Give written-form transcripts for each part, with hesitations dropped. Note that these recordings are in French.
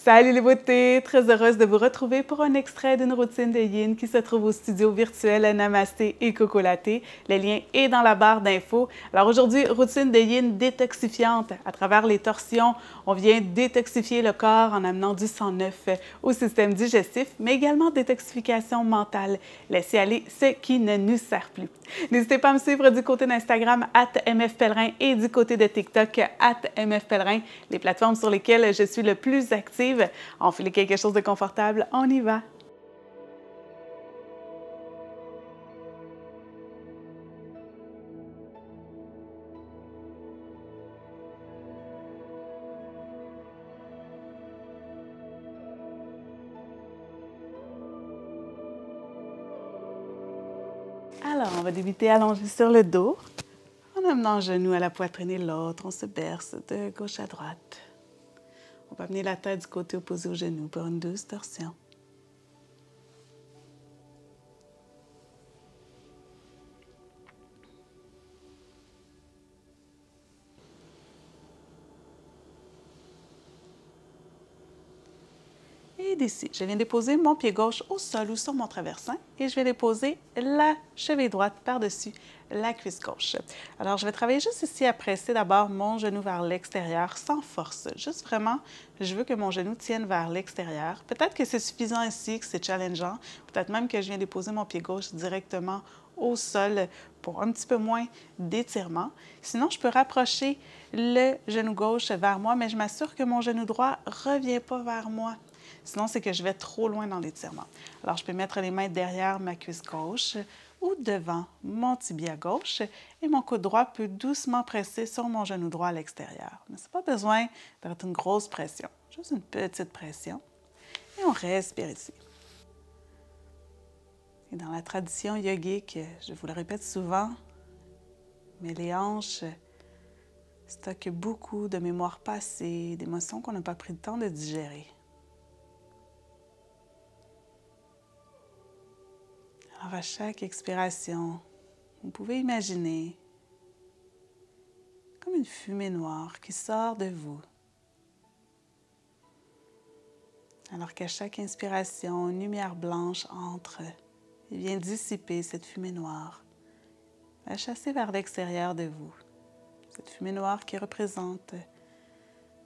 Salut les beautés! Très heureuse de vous retrouver pour un extrait d'une routine de Yin qui se trouve au studio virtuel Namasté et Coco Latte. Le lien est dans la barre d'infos. Alors aujourd'hui, routine de Yin détoxifiante. À travers les torsions, on vient détoxifier le corps en amenant du sang neuf au système digestif, mais également détoxification mentale. Laissez aller ce qui ne nous sert plus. N'hésitez pas à me suivre du côté d'Instagram @mfpellerin et du côté de TikTok @mfpellerin, les plateformes sur lesquelles je suis le plus active. Enfilez quelque chose de confortable, on y va! Alors, on va débuter allongé sur le dos, en amenant un genou à la poitrine et l'autre. On se berce de gauche à droite. On va amener la tête du côté opposé au genou pour une douce torsion. Et d'ici, je viens déposer mon pied gauche au sol ou sur mon traversin et je vais déposer la cheville droite par-dessus la cuisse gauche. Alors, je vais travailler juste ici à presser d'abord mon genou vers l'extérieur sans force. Juste vraiment, je veux que mon genou tienne vers l'extérieur. Peut-être que c'est suffisant ici, que c'est challengeant. Peut-être même que je viens déposer mon pied gauche directement au sol pour un petit peu moins d'étirement. Sinon, je peux rapprocher le genou gauche vers moi, mais je m'assure que mon genou droit ne revient pas vers moi. Sinon, c'est que je vais trop loin dans l'étirement. Alors, je peux mettre les mains derrière ma cuisse gauche ou devant mon tibia gauche et mon coude droit peut doucement presser sur mon genou droit à l'extérieur. Mais ce n'est pas besoin d'être une grosse pression, juste une petite pression. Et on respire ici. Et dans la tradition yogique, je vous le répète souvent, mais les hanches stockent beaucoup de mémoires passées, d'émotions qu'on n'a pas pris le temps de digérer. Alors, à chaque expiration, vous pouvez imaginer comme une fumée noire qui sort de vous. Alors qu'à chaque inspiration, une lumière blanche entre et vient dissiper cette fumée noire, la chasser vers l'extérieur de vous. Cette fumée noire qui représente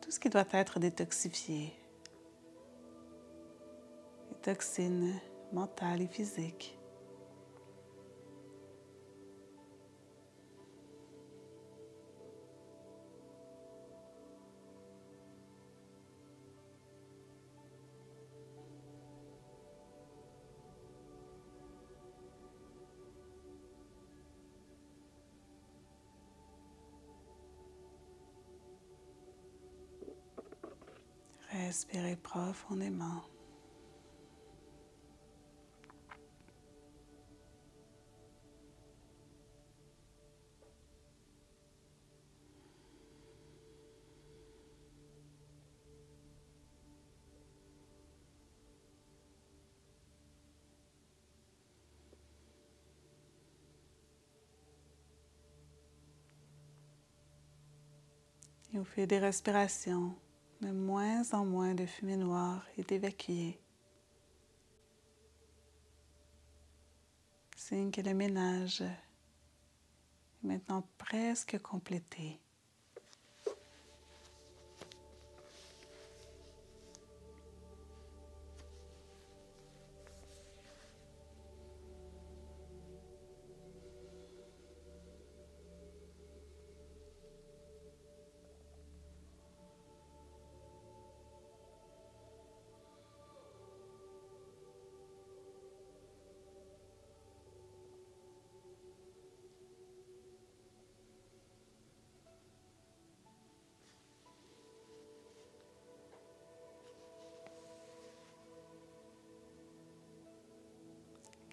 tout ce qui doit être détoxifié. Les toxines mentales et physiques. Respirez profondément. Et au fil des respirations, de moins en moins de fumée noire est évacuée. Signe que le ménage est maintenant presque complété.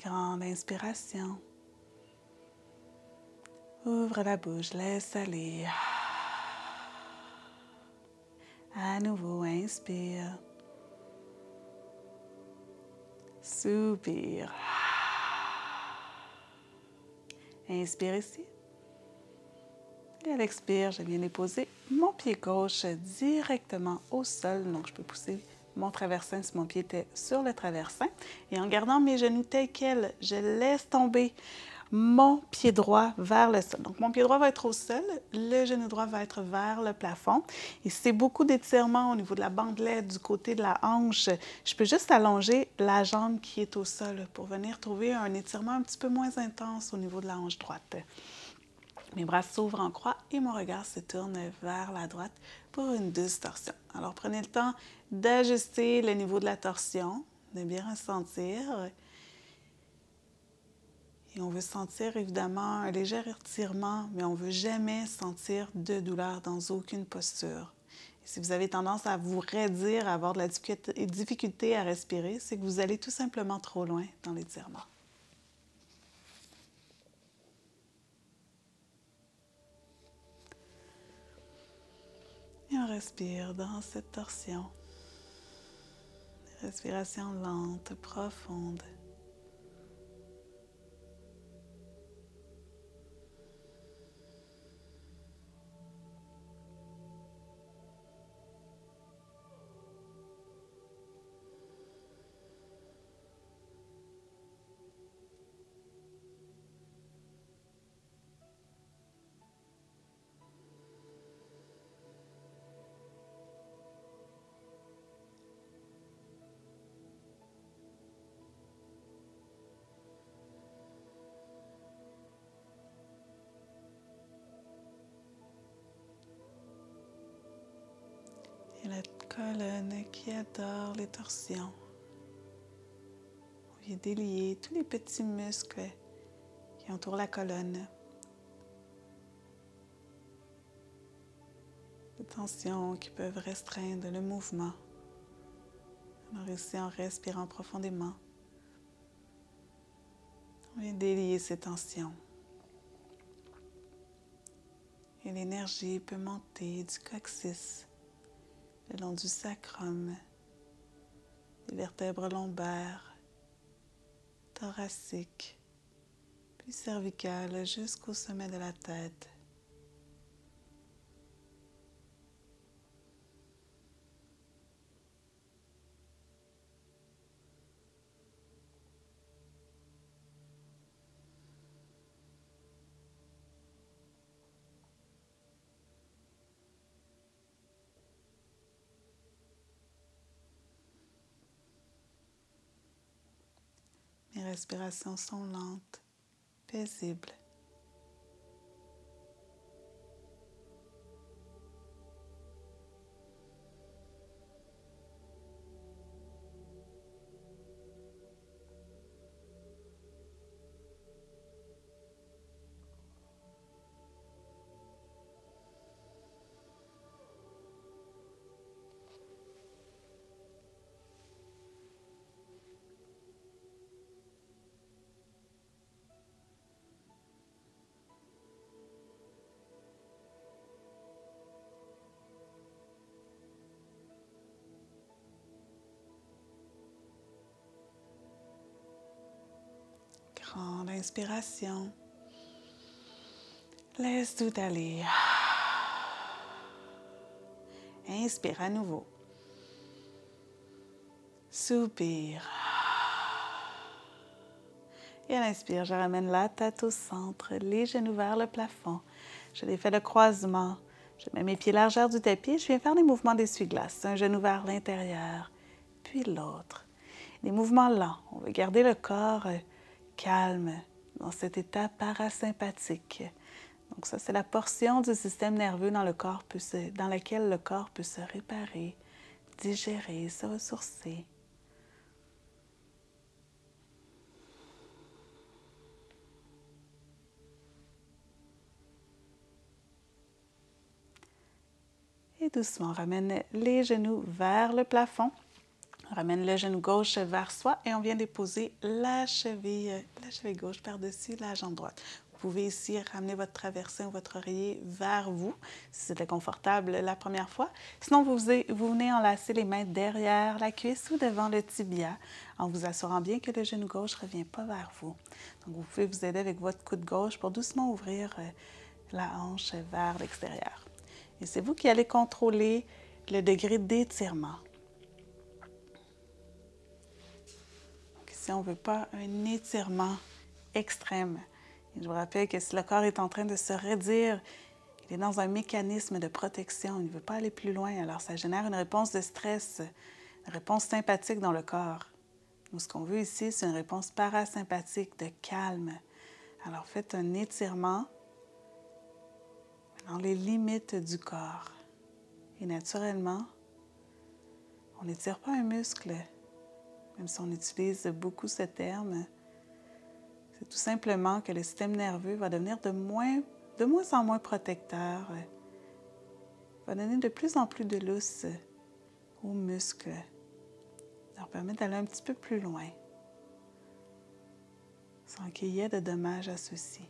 Grande inspiration. Ouvre la bouche, laisse aller. À nouveau, inspire. Soupire. Inspire ici. Et à l'expire, je viens déposer mon pied gauche directement au sol. Donc, je peux pousser mon traversin si mon pied était sur le traversin. Et en gardant mes genoux tels quels, je laisse tomber mon pied droit vers le sol. Donc, mon pied droit va être au sol, le genou droit va être vers le plafond. Et si c'est beaucoup d'étirement au niveau de la bandelette, du côté de la hanche, je peux juste allonger la jambe qui est au sol pour venir trouver un étirement un petit peu moins intense au niveau de la hanche droite. Mes bras s'ouvrent en croix et mon regard se tourne vers la droite pour une douce torsion. Alors, prenez le temps d'ajuster le niveau de la torsion, de bien ressentir. Et on veut sentir évidemment un léger étirement, mais on ne veut jamais sentir de douleur dans aucune posture. Et si vous avez tendance à vous raidir, à avoir de la difficulté à respirer, c'est que vous allez tout simplement trop loin dans l'étirement. Et on respire dans cette torsion. Respiration lente, profonde. Et la colonne qui adore les torsions. On vient délier tous les petits muscles qui entourent la colonne. Des tensions qui peuvent restreindre le mouvement. Alors ici, en respirant profondément, on vient délier ces tensions. Et l'énergie peut monter du coccyx, le long du sacrum, des vertèbres lombaires, thoraciques, puis cervicales jusqu'au sommet de la tête. Mes respirations sont lentes, paisibles. Grande inspiration. Laisse tout aller. Inspire à nouveau. Soupire. Et à l'inspire, je ramène la tête au centre, les genoux vers le plafond. Je défais le croisement. Je mets mes pieds largeur du tapis. Je viens faire des mouvements d'essuie-glace. Un genou vers l'intérieur, puis l'autre. Des mouvements lents. On veut garder le corps calme dans cet état parasympathique. Donc ça, c'est la portion du système nerveux dans laquelle le corps peut se réparer, digérer, se ressourcer. Et doucement, on ramène les genoux vers le plafond. On ramène le genou gauche vers soi et on vient déposer la cheville gauche par-dessus la jambe droite. Vous pouvez ici ramener votre traversin ou votre oreiller vers vous, si c'était confortable la première fois. Sinon, vous venez enlacer les mains derrière la cuisse ou devant le tibia, en vous assurant bien que le genou gauche ne revient pas vers vous. Donc, vous pouvez vous aider avec votre coude gauche pour doucement ouvrir la hanche vers l'extérieur. Et c'est vous qui allez contrôler le degré d'étirement. protection. On ne veut pas un étirement extrême. Et je vous rappelle que si le corps est en train de se raidir, il est dans un mécanisme de protection. Il ne veut pas aller plus loin. Alors, ça génère une réponse de stress, une réponse sympathique dans le corps. Nous, ce qu'on veut ici, c'est une réponse parasympathique, de calme. Alors, faites un étirement dans les limites du corps. Et naturellement, on n'étire pas un muscle, même si on utilise beaucoup ce terme. C'est tout simplement que le système nerveux va devenir de moins en moins protecteur, va donner de plus en plus de lousse aux muscles, leur permettre d'aller un petit peu plus loin, sans qu'il y ait de dommages associés.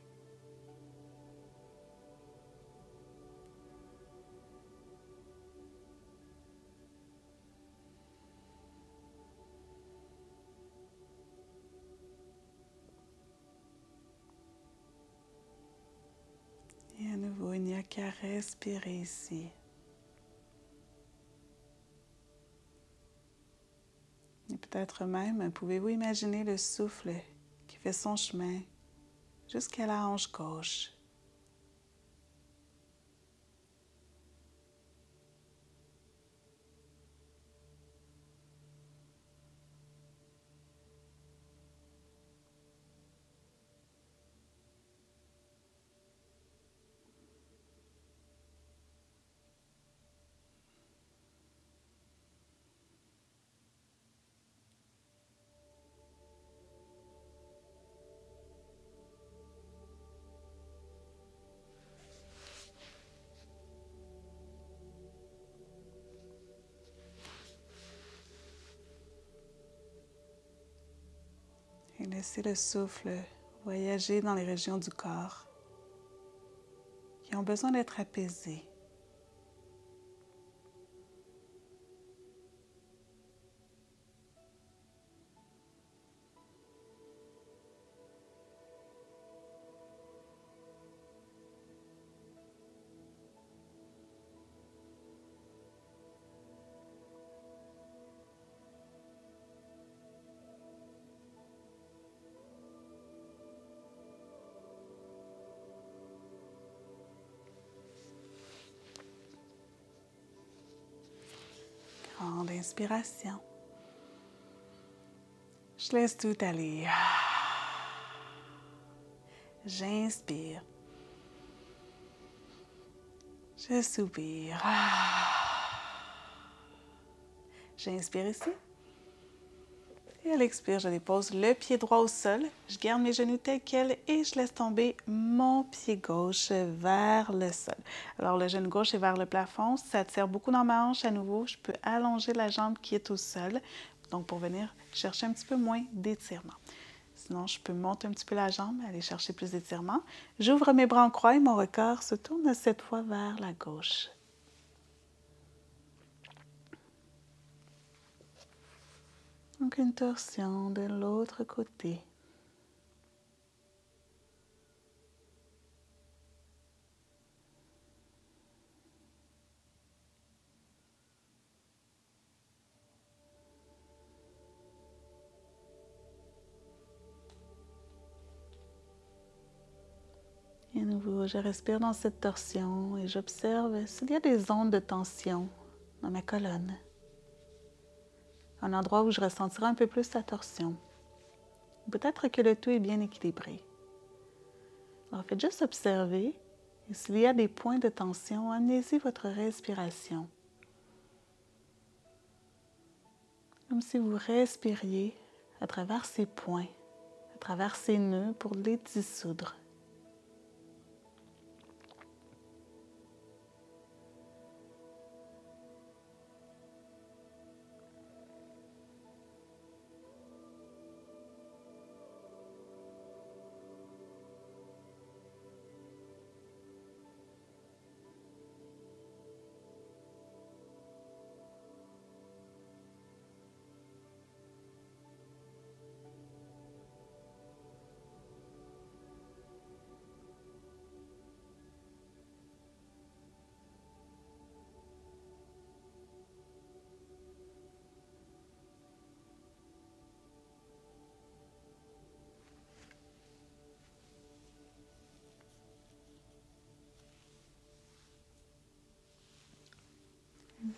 Et à nouveau, il n'y a qu'à respirer ici. Et peut-être même, pouvez-vous imaginer le souffle qui fait son chemin jusqu'à la hanche gauche. Et laissez le souffle voyager dans les régions du corps qui ont besoin d'être apaisées. Grande inspiration. Je laisse tout aller. J'inspire. Je soupire. J'inspire ici. Et à l'expire, je dépose le pied droit au sol. Je garde mes genoux tels quels et je laisse tomber mon pied gauche vers le sol. Alors, le genou gauche est vers le plafond. Ça tire beaucoup dans ma hanche à nouveau. Je peux allonger la jambe qui est au sol. Donc, pour venir chercher un petit peu moins d'étirement. Sinon, je peux monter un petit peu la jambe, aller chercher plus d'étirement. J'ouvre mes bras en croix et mon regard se tourne cette fois vers la gauche. Donc, une torsion de l'autre côté. Et à nouveau, je respire dans cette torsion et j'observe s'il y a des ondes de tension dans ma colonne. Un endroit où je ressentirai un peu plus la torsion. Peut-être que le tout est bien équilibré. Alors, faites juste observer. Et s'il y a des points de tension, amenez-y votre respiration. Comme si vous respiriez à travers ces points, à travers ces nœuds pour les dissoudre.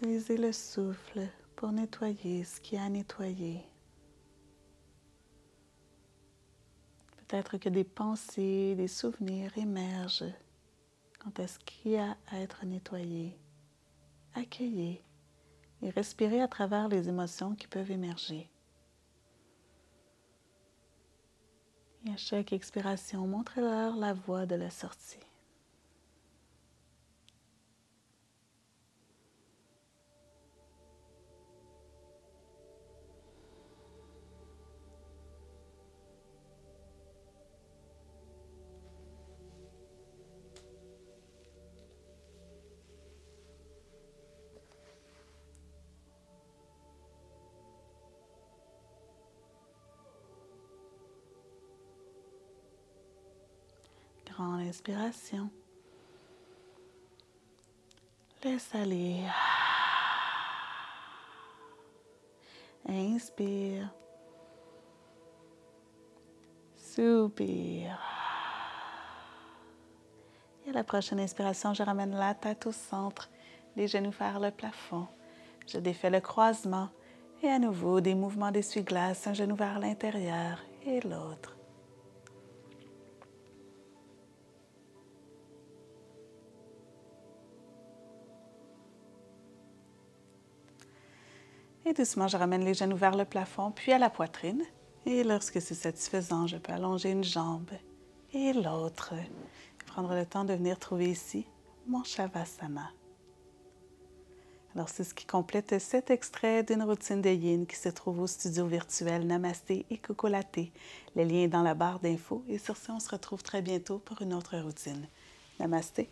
Utilisez le souffle pour nettoyer ce qui a à nettoyer. Peut-être que des pensées, des souvenirs émergent quant à ce qui a à être nettoyé. Accueillez et respirez à travers les émotions qui peuvent émerger. Et à chaque expiration, montrez-leur la voie de la sortie. Grande inspiration. Laisse aller. Inspire. Soupire. Et à la prochaine inspiration, je ramène la tête au centre, les genoux vers le plafond. Je défais le croisement et à nouveau des mouvements d'essuie-glace, un genou vers l'intérieur et l'autre. Et doucement, je ramène les genoux vers le plafond, puis à la poitrine. Et lorsque c'est satisfaisant, je peux allonger une jambe et l'autre. Prendre le temps de venir trouver ici mon Shavasana. Alors, c'est ce qui complète cet extrait d'une routine de Yin qui se trouve au studio virtuel Namasté et Cocolaté. Le lien est dans la barre d'infos. Et sur ce, on se retrouve très bientôt pour une autre routine. Namasté.